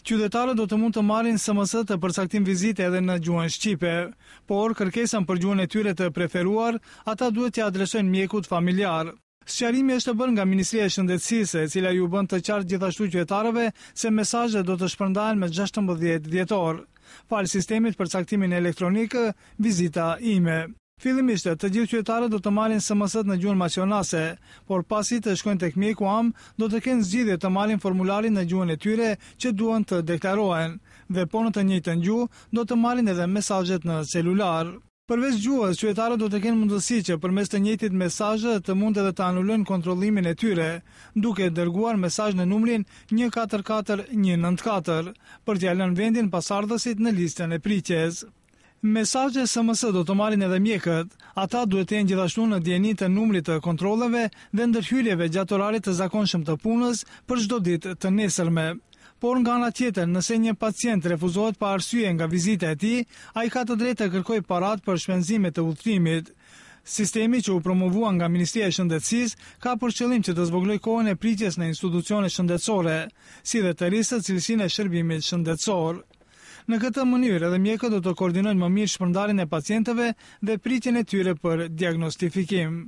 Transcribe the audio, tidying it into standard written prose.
Qytetarët do të mund të marrin SMS të përcaktim vizite edhe në gjuhën shqipe, por kërkesën për gjuhën e tyre të preferuar, ata duhet t'ia adresojnë mjekut familjar. Sqarimi është bërë nga Ministria e Shëndetësisë, e cila ju bën të qartë gjithashtu qytetarëve se mesazhet do të shpërndahen me 16 dhjetor, fal sistemit për caktimin elektronik Vizita Ime. Fillimisht të gjithë qytetarët do të marrin SMS-t në gjuhën maqedonase, por pasi të shkojnë tek mjeku am, do të kenë zgjidhje të marrin formularin në gjuhën e tyre që duan të deklarohen, dhe po në të njëjtën gjuhë do të marrin edhe mesazhet në celular. Përveç gjuhës, qytetarët do të kenë mundësi që përmes të njëjtit mesazh të mund edhe të anulojnë kontrollimin e tyre, duke dërguar mesazh në numrin 144 për t'ia lënë vendin pasardhësit në listën e pritjes. Mesazhe SMS do të marrin edhe mjekët, ata duhet të jenë gjithashtu në dieni të numrit të kontrolleve dhe ndërhyrjeve gjatë orarit të zakonshëm të punës për çdo ditë të nesërme. Por nga ana tjetër, nëse një pacient refuzohet pa arsye nga vizita e tij, ai ka të drejtë të kërkojë paratë për shpenzime të udhëtimit. Sistemi që u promovua nga Ministria e Shëndetësisë ka për qëllim që të zvogëlojë kohën e pritjes në institucione shëndetësore, si dhe të rrisë cilësinë e shërbimit shëndetësor. Në këtë mënyrë, edhe mjekët do të koordinojnë më mirë shpërndarjen e pacientëve dhe pritjen e tyre për diagnostifikim.